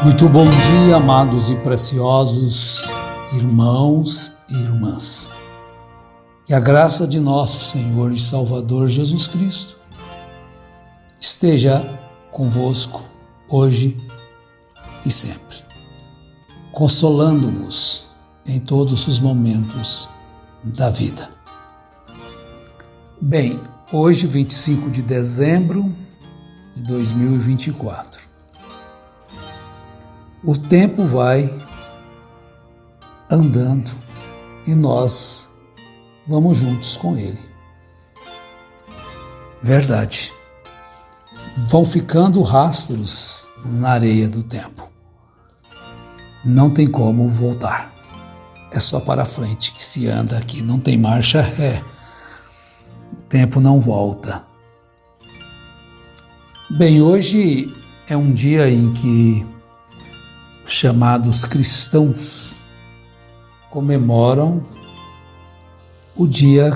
Muito bom dia, amados e preciosos irmãos e irmãs. Que a graça de nosso Senhor e Salvador Jesus Cristo esteja convosco hoje e sempre, consolando-vos em todos os momentos da vida. Bem, hoje, 25 de dezembro de 2024, o tempo vai andando e nós vamos juntos com ele. Verdade. Vão ficando rastros na areia do tempo. Não tem como voltar. É só para frente que se anda aqui, não tem marcha ré. O tempo não volta. Bem, hoje é um dia em que os chamados cristãos comemoram o dia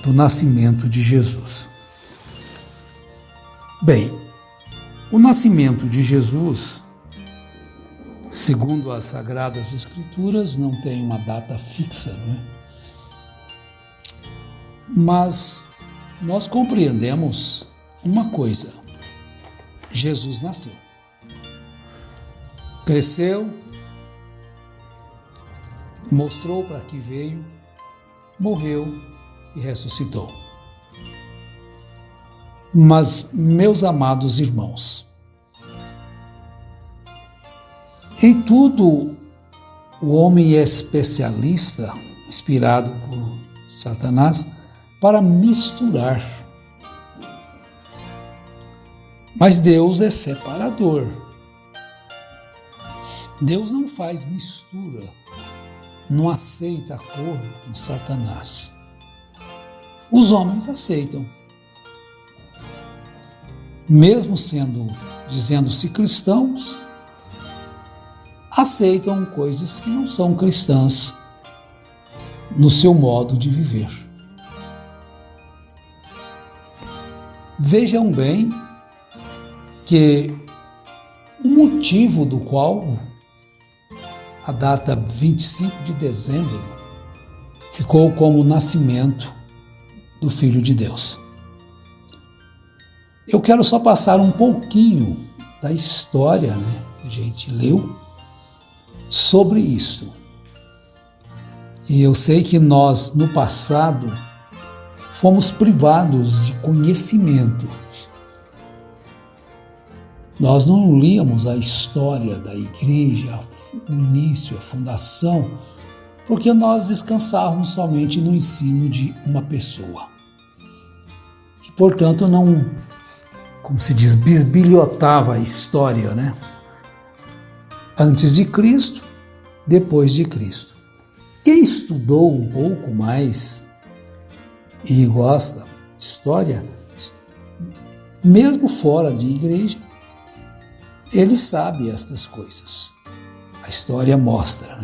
do nascimento de Jesus. Bem, o nascimento de Jesus, segundo as Sagradas Escrituras, não tem uma data fixa, não é? Mas nós compreendemos uma coisa: Jesus nasceu. Cresceu, mostrou para que veio, morreu e ressuscitou. Mas, meus amados irmãos, em tudo o homem é especialista, inspirado por Satanás, para misturar. Mas Deus é separador. Deus não faz mistura, não aceita acordo com Satanás. Os homens aceitam. Mesmo dizendo-se cristãos, aceitam coisas que não são cristãs no seu modo de viver. Vejam bem que o motivo do qual a data 25 de dezembro ficou como o nascimento do Filho de Deus. Eu quero só passar um pouquinho da história, que a gente leu sobre isso. E eu sei que nós, no passado, fomos privados de conhecimento. Nós não líamos a história da igreja, o início, a fundação, porque nós descansávamos somente no ensino de uma pessoa. E, portanto, não, como se diz, bisbilhotava a história, Antes de Cristo, depois de Cristo. Quem estudou um pouco mais e gosta de história, mesmo fora de igreja, ele sabe estas coisas. A história mostra,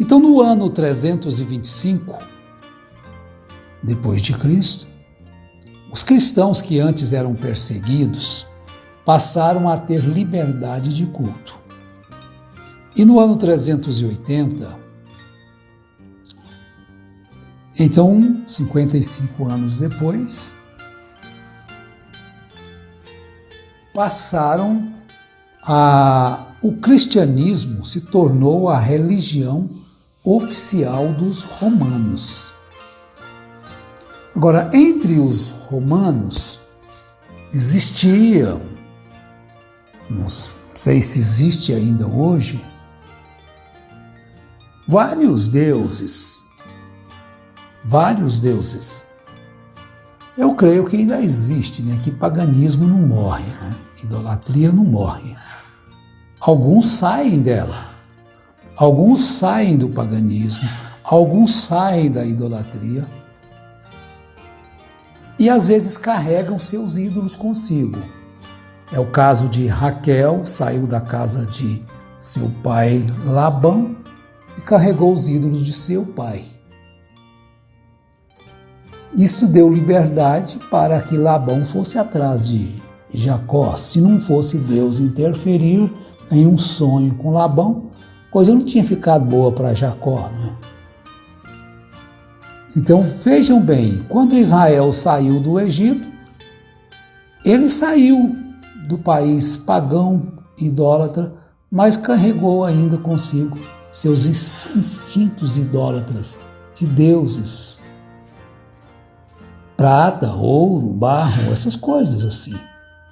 Então, no ano 325, depois de Cristo, os cristãos que antes eram perseguidos passaram a ter liberdade de culto. E no ano 380, então, 55 anos depois, o cristianismo se tornou a religião oficial dos romanos. Agora, entre os romanos existia, não sei se existe ainda hoje, vários deuses. Eu creio que ainda existe, que paganismo não morre, idolatria não morre. Alguns saem dela, alguns saem do paganismo, alguns saem da idolatria e às vezes carregam seus ídolos consigo. É o caso de Raquel, saiu da casa de seu pai Labão e carregou os ídolos de seu pai. Isto deu liberdade para que Labão fosse atrás de Jacó. Se não fosse Deus interferir, em um sonho com Labão, coisa não tinha ficado boa para Jacó, né? Então vejam bem, quando Israel saiu do Egito, ele saiu do país pagão, idólatra, mas carregou ainda consigo seus instintos idólatras de deuses, prata, ouro, barro, essas coisas assim.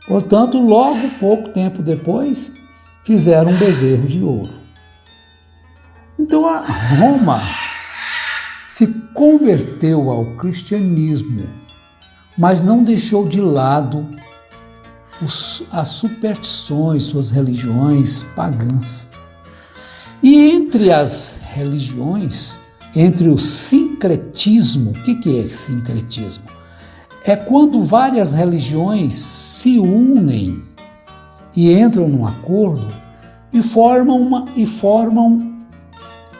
Portanto, logo pouco tempo depois, fizeram um bezerro de ouro. Então a Roma se converteu ao cristianismo, mas não deixou de lado as superstições, suas religiões pagãs. E entre as religiões, entre o sincretismo, o que é sincretismo? É quando várias religiões se unem e entram num acordo e formam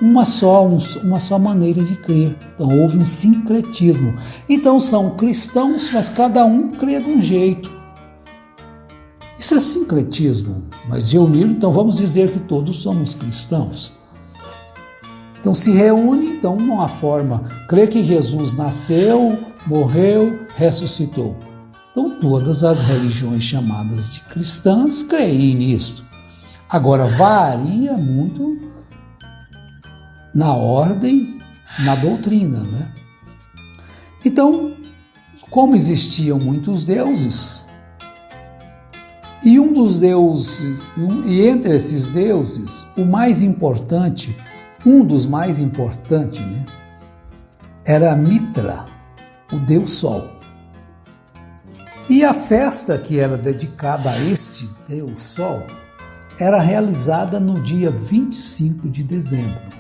uma só maneira de crer. Então houve um sincretismo. Então são cristãos, mas cada um crê de um jeito. Isso é sincretismo, mas de unir, então vamos dizer que todos somos cristãos. Então se reúne, então, numa forma, crê que Jesus nasceu, morreu, ressuscitou. Então todas as religiões chamadas de cristãs creem nisto. Agora varia muito na ordem, na doutrina, né? Então, como existiam muitos deuses, e entre esses deuses, um dos mais importantes, né, era Mitra, o deus Sol. E a festa que era dedicada a este deus Sol era realizada no dia 25 de dezembro.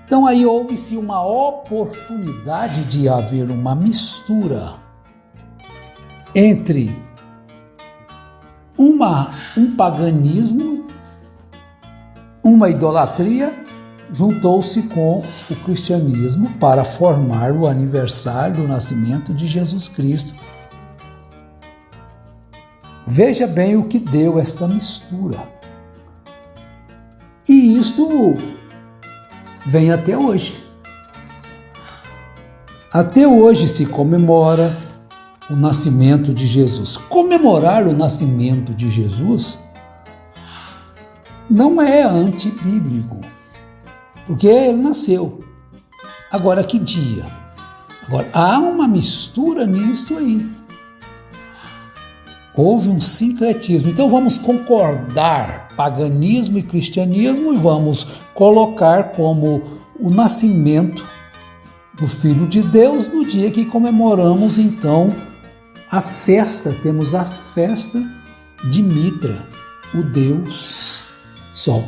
Então aí houve-se uma oportunidade de haver uma mistura entre um paganismo, uma idolatria, juntou-se com o cristianismo para formar o aniversário do nascimento de Jesus Cristo. Veja bem o que deu esta mistura. E isto vem até hoje. Até hoje se comemora o nascimento de Jesus. Comemorar o nascimento de Jesus não é antibíblico, porque ele nasceu. Agora, que dia? Agora, há uma mistura nisto aí. Houve um sincretismo. Então vamos concordar paganismo e cristianismo e vamos colocar como o nascimento do Filho de Deus no dia que comemoramos então a festa. Temos a festa de Mitra, o Deus Sol.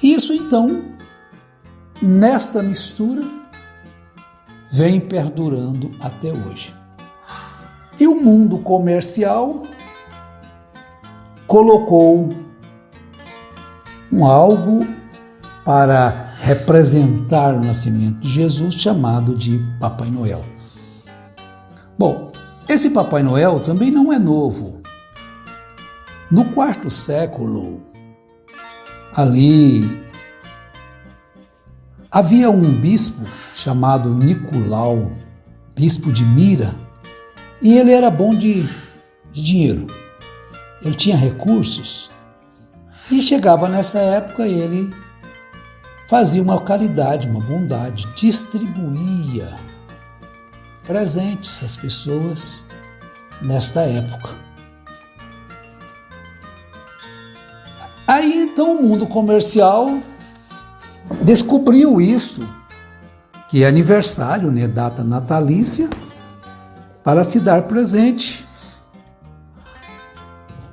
Isso então, nesta mistura, vem perdurando até hoje. E o mundo comercial colocou algo para representar o nascimento de Jesus, chamado de Papai Noel. Bom, esse Papai Noel também não é novo. No quarto século, ali, havia um bispo chamado Nicolau, bispo de Mira, e ele era bom de dinheiro. Ele tinha recursos e chegava nessa época, ele fazia uma caridade, uma bondade, distribuía presentes às pessoas nesta época. Aí então o mundo comercial descobriu isso, que é aniversário, né, data natalícia, para se dar presentes.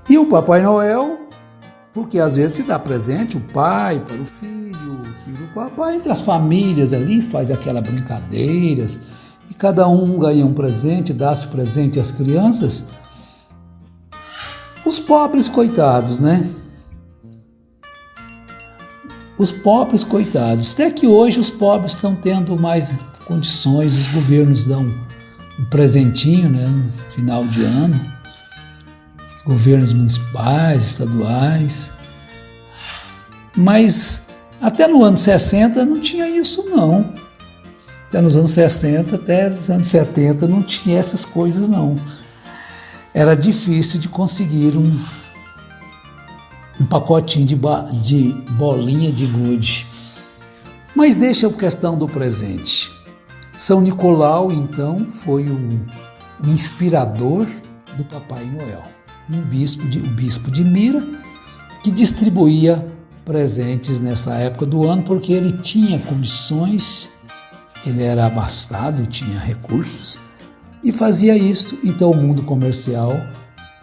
E o Papai Noel, porque às vezes se dá presente, o pai para o filho para o papai, entre as famílias ali, faz aquelas brincadeiras, e cada um ganha um presente, dá-se presente às crianças. Os pobres coitados, né? Os pobres coitados. Até que hoje os pobres estão tendo mais condições, os governos dão um presentinho, né, no final de ano. os governos municipais, estaduais. Mas até no ano 60 não tinha isso não. Até nos anos 60, até nos anos 70 não tinha essas coisas não. Era difícil de conseguir um pacotinho de bolinha de gude. Mas deixa a questão do presente. São Nicolau, então, foi o inspirador do Papai Noel. O bispo de Mira, que distribuía presentes nessa época do ano, porque ele tinha condições, ele era abastado, tinha recursos, e fazia isso. Então o mundo comercial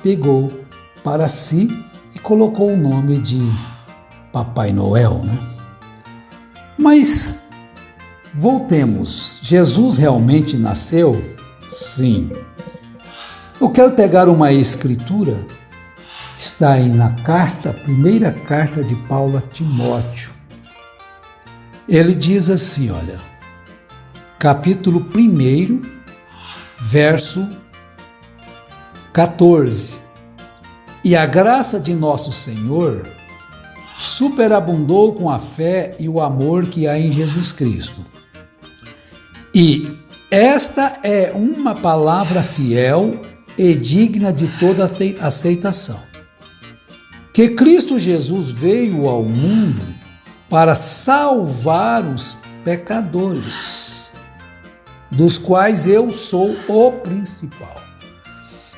pegou para si e colocou o nome de Papai Noel, né? Mas voltemos. Jesus realmente nasceu? Sim. Eu quero pegar uma escritura que está aí na primeira carta de Paulo a Timóteo. Ele diz assim, olha, capítulo 1, verso 14. E a graça de nosso Senhor superabundou com a fé e o amor que há em Jesus Cristo. E esta é uma palavra fiel e digna de toda aceitação. Que Cristo Jesus veio ao mundo para salvar os pecadores, dos quais eu sou o principal.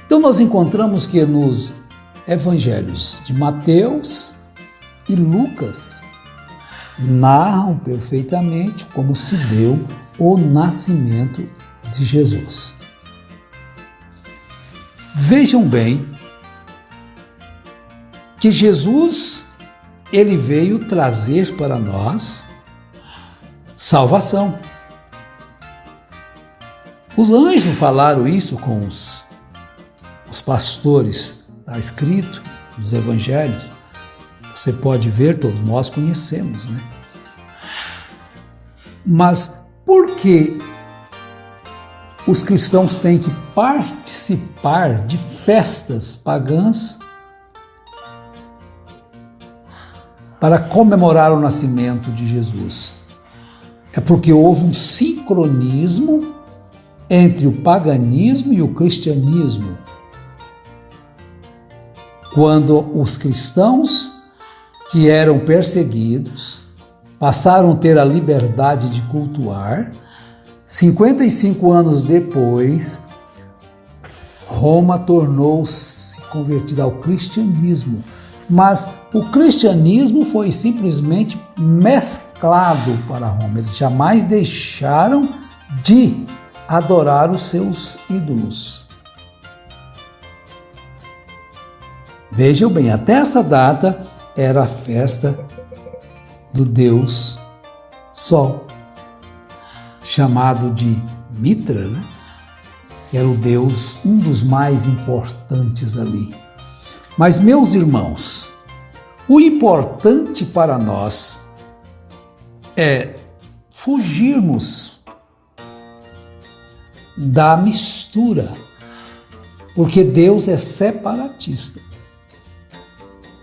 Então nós encontramos que nos evangelhos de Mateus e Lucas narram perfeitamente como se deu o nascimento de Jesus. Vejam bem que Jesus, ele veio trazer para nós salvação. Os anjos falaram isso com os pastores, está escrito nos evangelhos. Você pode ver, todos nós conhecemos, né? Mas por que os cristãos têm que participar de festas pagãs para comemorar o nascimento de Jesus? É porque houve um sincronismo entre o paganismo e o cristianismo. Quando os cristãos que eram perseguidos passaram a ter a liberdade de cultuar, 55 anos depois, Roma tornou-se convertida ao cristianismo. Mas o cristianismo foi simplesmente mesclado para Roma. Eles jamais deixaram de adorar os seus ídolos. Vejam bem, até essa data era a festa do deus Sol, chamado de Mitra, né? Era o deus, um dos mais importantes ali. Mas, meus irmãos, o importante para nós é fugirmos da mistura, porque Deus é separatista.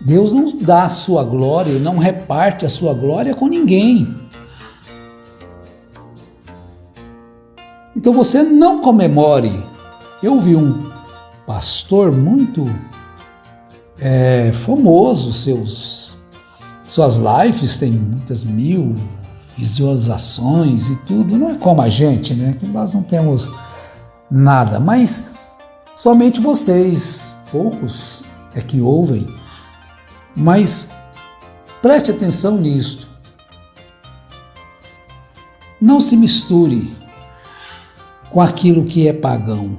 Deus não dá a sua glória, não reparte a sua glória com ninguém. Então você não comemore. Eu vi um pastor muito famoso, suas lives têm muitas mil visualizações e tudo. Não é como a gente, né? Que nós não temos nada, mas somente vocês, poucos, é que ouvem. Mas preste atenção nisto. Não se misture com aquilo que é pagão.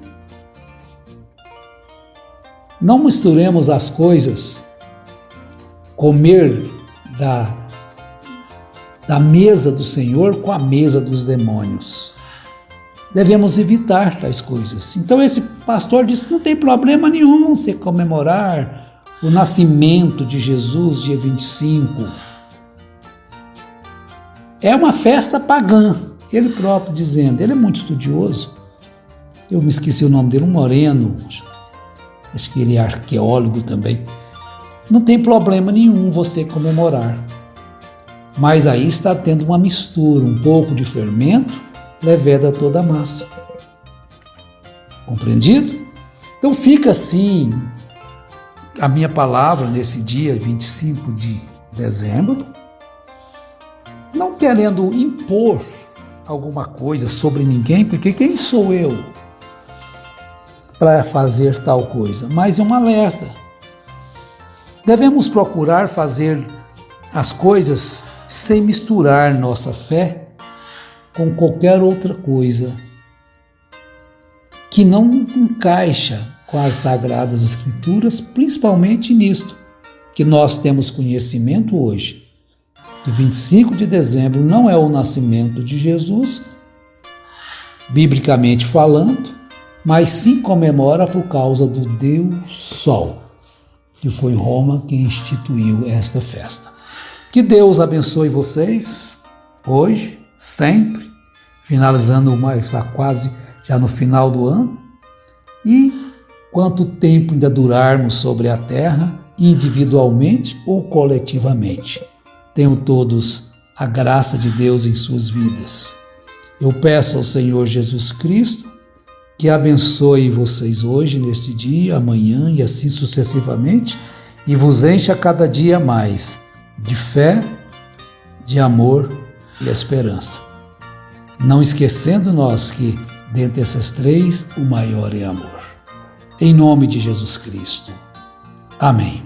Não misturemos as coisas. Comer da mesa do Senhor com a mesa dos demônios. Devemos evitar tais coisas. Então esse pastor disse que não tem problema nenhum você comemorar o nascimento de Jesus, dia 25. É uma festa pagã. Ele próprio dizendo, ele é muito estudioso. Eu me esqueci o nome dele, um moreno. acho que ele é arqueólogo também. Não tem problema nenhum você comemorar. Mas aí está tendo uma mistura, um pouco de fermento, leveda toda a massa. Compreendido? Então fica assim a minha palavra nesse dia 25 de dezembro, não querendo impor alguma coisa sobre ninguém, porque quem sou eu para fazer tal coisa? Mas é um alerta. Devemos procurar fazer as coisas sem misturar nossa fé com qualquer outra coisa que não encaixa com as Sagradas Escrituras, principalmente nisto, que nós temos conhecimento hoje, que 25 de dezembro não é o nascimento de Jesus, biblicamente falando, mas sim comemora por causa do Deus Sol, que foi Roma quem instituiu esta festa. Que Deus abençoe vocês hoje, sempre, finalizando, está quase já no final do ano, e quanto tempo ainda durarmos sobre a terra, individualmente ou coletivamente. Tenham todos a graça de Deus em suas vidas. Eu peço ao Senhor Jesus Cristo que abençoe vocês hoje, neste dia, amanhã e assim sucessivamente, e vos encha cada dia mais de fé, de amor e esperança. Não esquecendo nós que, dentre essas três, o maior é amor. Em nome de Jesus Cristo. Amém.